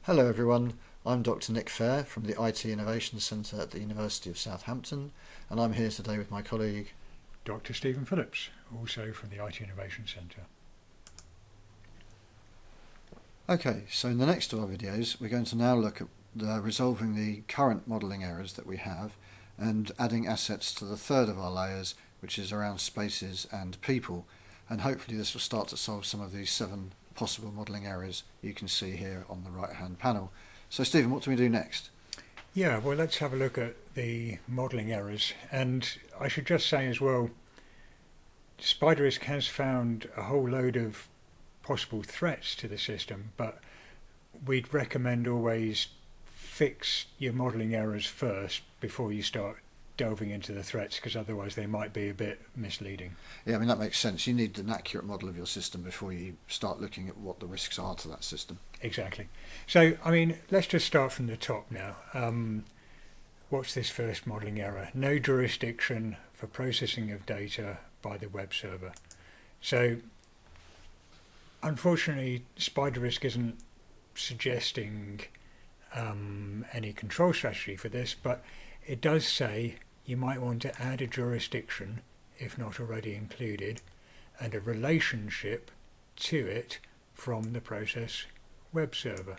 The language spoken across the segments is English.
Hello everyone, I'm Dr. Nick Fair from the IT Innovation Centre at the University of Southampton, and I'm here today with my colleague Dr. Stephen Phillips, also from the IT Innovation Centre. Okay, so in the next two of our videos we're going to now look at resolving the current modelling errors that we have and adding assets to the third of our layers, which is around spaces and people, and hopefully this will start to solve some of these 7 possible modelling errors you can see here on the right hand panel. So Stephen, what do we do next? Yeah, well, let's have a look at the modelling errors. And I should just say as well, Spyderisk has found a whole load of possible threats to the system, but we'd recommend always fix your modelling errors first before you start delving into the threats, because otherwise they might be a bit misleading. Yeah, I mean that makes sense. You need an accurate model of your system before you start looking at what the risks are to that system. Exactly. So, I mean, let's just start from the top now. What's this first modelling error? No jurisdiction for processing of data by the web server. So, unfortunately, Spyderisk isn't suggesting any control strategy for this, but it does say you might want to add a jurisdiction, if not already included, and a relationship to it from the process web server,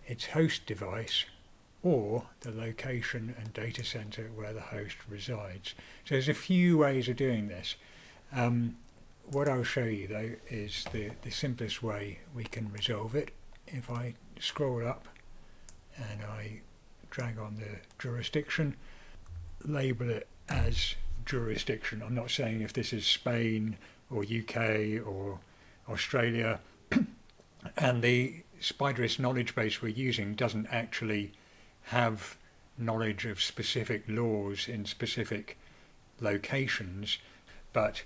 its host device, or the location and data center where the host resides. So there's a few ways of doing this. What I'll show you though is the simplest way we can resolve it. If I scroll up and I drag on the jurisdiction, label it as jurisdiction. I'm not saying if this is Spain or UK or Australia, and the Spyderisk knowledge base we're using doesn't actually have knowledge of specific laws in specific locations, but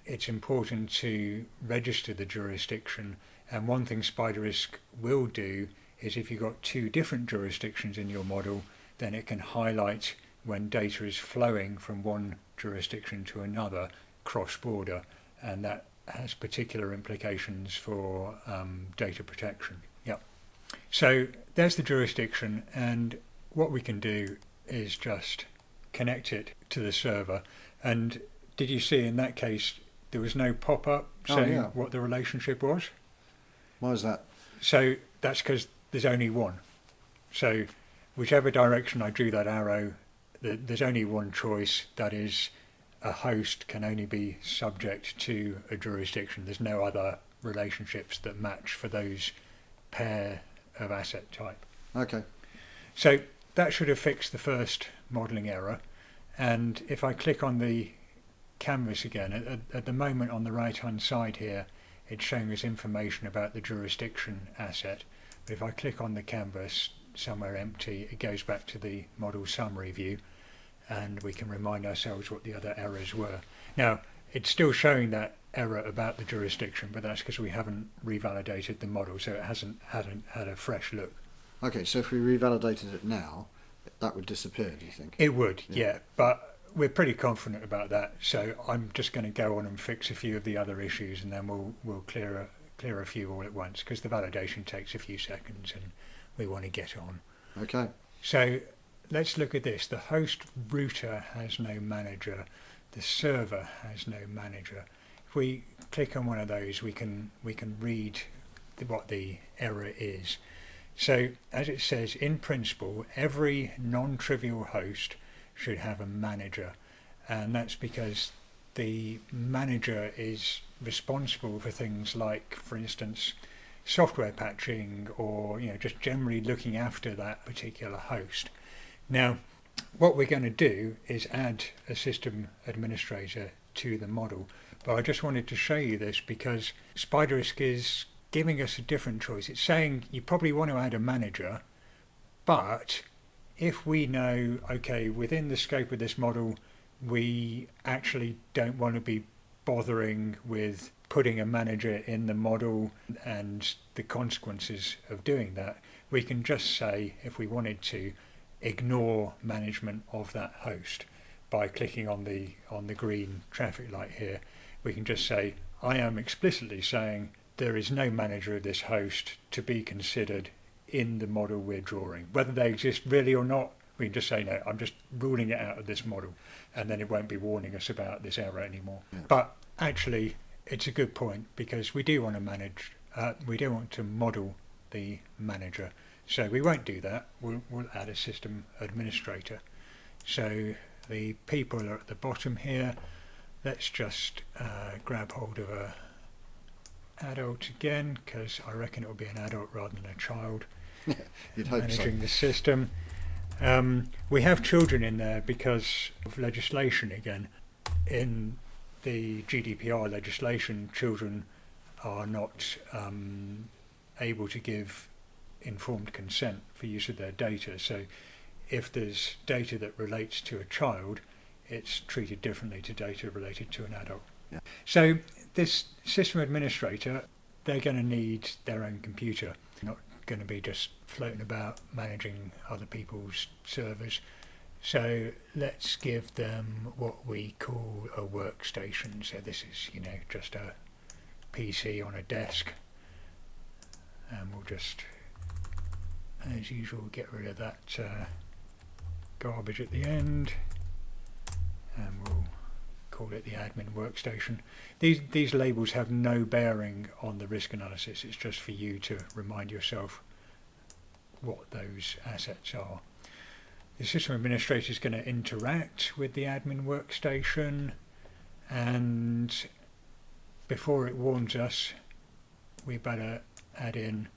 it's important to register the jurisdiction. And one thing Spyderisk will do is if you've got 2 different jurisdictions in your model, then it can highlight when data is flowing from one jurisdiction to another cross-border, and that has particular implications for data protection. Yep. So there's the jurisdiction, and what we can do is just connect it to the server. And did you see in that case there was no pop-up saying what the relationship was? Why is that? So that's because there's only one. So whichever direction I drew that arrow, there's only one choice, that is a host can only be subject to a jurisdiction. There's no other relationships that match for those pair of asset type. Okay. So that should have fixed the first modelling error. And if I click on the canvas again, at the moment on the right hand side here, it's showing us information about the jurisdiction asset. But if I click on the canvas somewhere empty, it goes back to the model summary view, and we can remind ourselves what the other errors were. Now, it's still showing that error about the jurisdiction, but that's because we haven't revalidated the model, so it hasn't had a fresh look. Okay, so if we revalidated it now, that would disappear, do you think? It would, yeah, but we're pretty confident about that, so I'm just going to go on and fix a few of the other issues, and then we'll clear a few all at once, because the validation takes a few seconds and we want to get on. Okay. So let's look at this. The host router has no manager. The server has no manager. If we click on one of those, we can read what the error is. So as it says, in principle, every non-trivial host should have a manager, and that's because the manager is responsible for things like, for instance, software patching, or just generally looking after that particular host. Now, what we're going to do is add a system administrator to the model, but I just wanted to show you this because Spyderisk is giving us a different choice. It's saying you probably want to add a manager, but if we know, okay, within the scope of this model, we actually don't want to be bothering with putting a manager in the model and the consequences of doing that, we can just say, if we wanted to, ignore management of that host by clicking on the green traffic light here. We can just say, I am explicitly saying there is no manager of this host to be considered in the model we're drawing. Whether they exist really or not, we can just say, no, I'm just ruling it out of this model, and then it won't be warning us about this error anymore. Yeah. But actually, it's a good point, because we do want to manage, we do want to model the manager. So we won't do that. We'll add a system administrator. So the people are at the bottom here. Let's just grab hold of a adult again, because I reckon it will be an adult rather than a child. You'd hope managing so. the system. We have children in there because of legislation again. In the GDPR legislation, children are not able to give informed consent for use of their data. So if there's data that relates to a child, it's treated differently to data related to an adult. Yeah. So this system administrator, they're going to need their own computer, not going to be just floating about managing other people's servers. So let's give them what we call a workstation. So this is, just a PC on a desk, and we'll just, as usual, get rid of that garbage at the end, and we'll call it the admin workstation. These labels have no bearing on the risk analysis. It's just for you to remind yourself what those assets are. The system administrator is going to interact with the admin workstation, and before it warns us, we better add in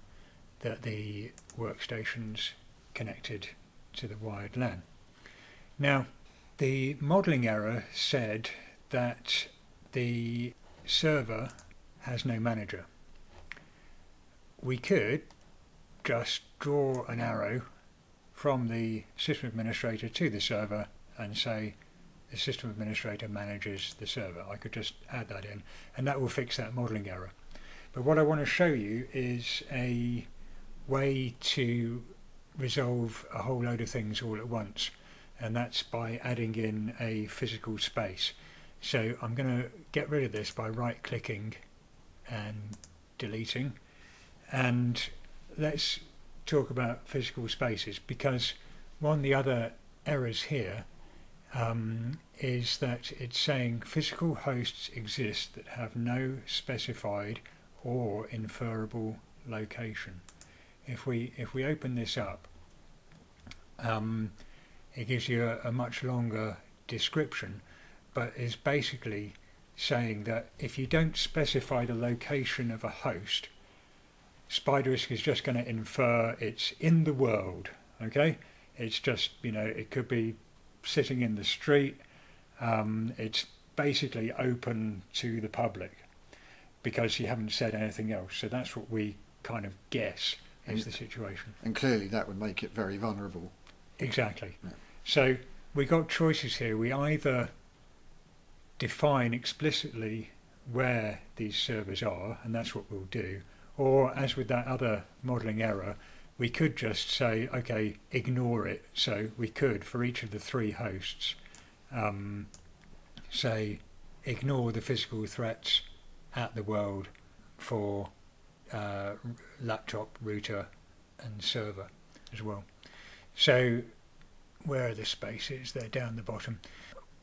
that the workstation's connected to the wired LAN. Now, the modelling error said that the server has no manager. We could just draw an arrow from the system administrator to the server and say the system administrator manages the server. I could just add that in, and that will fix that modelling error. But what I want to show you is a way to resolve a whole load of things all at once, and that's by adding in a physical space. So I'm going to get rid of this by right clicking and deleting, and let's talk about physical spaces, because one of the other errors here is that it's saying physical hosts exist that have no specified or inferable location. If we open this up, it gives you a much longer description, but is basically saying that if you don't specify the location of a host, Spyderisk is just going to infer it's in the world. Okay, it's just, it could be sitting in the street. It's basically open to the public because you haven't said anything else. So that's what we kind of guess is the situation. And clearly that would make it very vulnerable. Exactly. Yeah. So we got choices here. We either define explicitly where these servers are, and that's what we'll do, or as with that other modelling error, we could just say, okay, ignore it. So we could, for each of the three hosts, say ignore the physical threats at the world for laptop, router and server as well. So where are the spaces? They're down the bottom.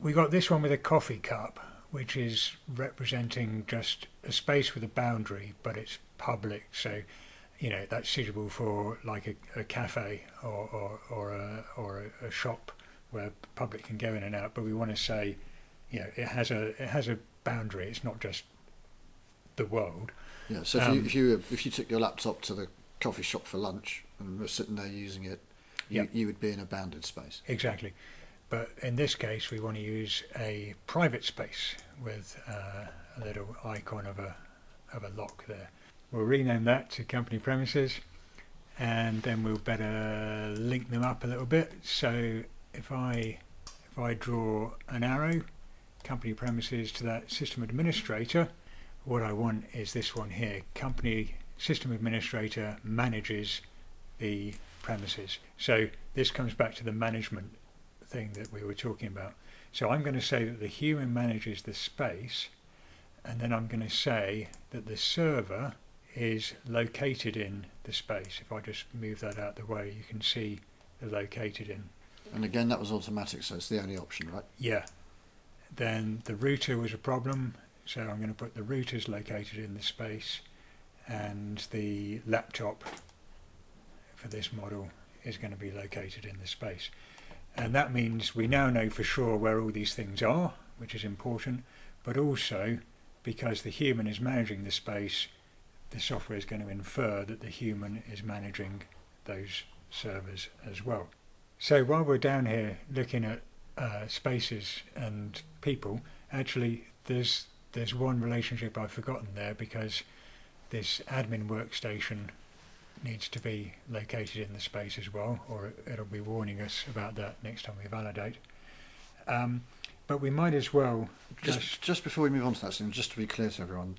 We got this one with a coffee cup, which is representing just a space with a boundary, but it's public, so that's suitable for like a cafe or a shop where public can go in and out. But we want to say, it has a boundary. It's not just the world. Yeah. So if you took your laptop to the coffee shop for lunch and were sitting there using it, you would be in a bounded space. Exactly. But in this case, we want to use a private space with a little icon of a lock there. We'll rename that to company premises, and then we'll better link them up a little bit. So if I draw an arrow, company premises to that system administrator, what I want is this one here. Company system administrator manages the premises. So this comes back to the management thing that we were talking about. So I'm going to say that the human manages the space, and then I'm going to say that the server is located in the space. If I just move that out the way, you can see the located in. And again, that was automatic, so it's the only option, right? Yeah. Then the router was a problem, so I'm going to put the routers located in the space, and the laptop for this model is going to be located in the space. And that means we now know for sure where all these things are, which is important, but also because the human is managing the space, the software is going to infer that the human is managing those servers as well. So while we're down here looking at spaces and people, actually there's one relationship I've forgotten there, because this admin workstation needs to be located in the space as well, or it'll be warning us about that next time we validate. But we might as well just before we move on to that, just to be clear to everyone,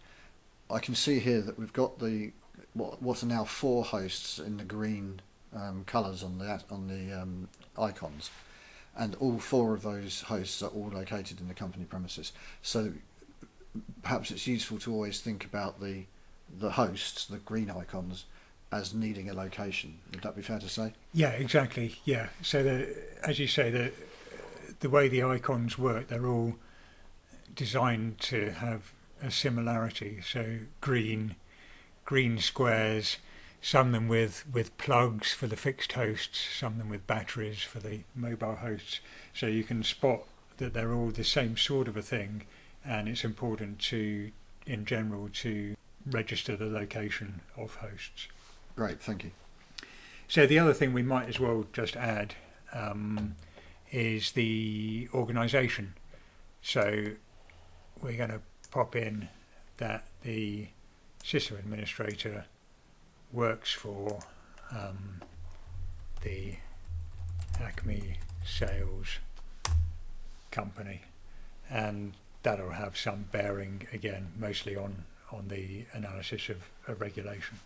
I can see here that we've got the what are now 4 hosts in the green colours on the icons, and all 4 of those hosts are all located in the company premises. So perhaps it's useful to always think about the hosts, the green icons, as needing a location. Would that be fair to say? Yeah, exactly. Yeah. So as you say, the way the icons work, they're all designed to have a similarity. So green squares, some of them with plugs for the fixed hosts, some of them with batteries for the mobile hosts. So you can spot that they're all the same sort of a thing, and it's important in general, to register the location of hosts. Great, thank you. So the other thing we might as well just add is the organisation. So we're going to pop in that the system administrator works for the Acme sales company, and that'll have some bearing, again, mostly on the analysis of regulation.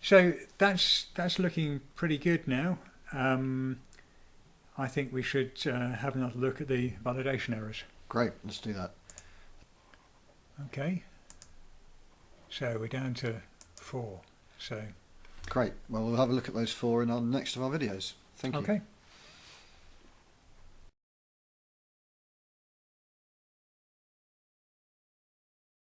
So that's looking pretty good now. I think we should have another look at the validation errors. Great, let's do that. Okay. So we're down to 4. So great. Well, we'll have a look at those 4 in our next of our videos. Thank you. Okay.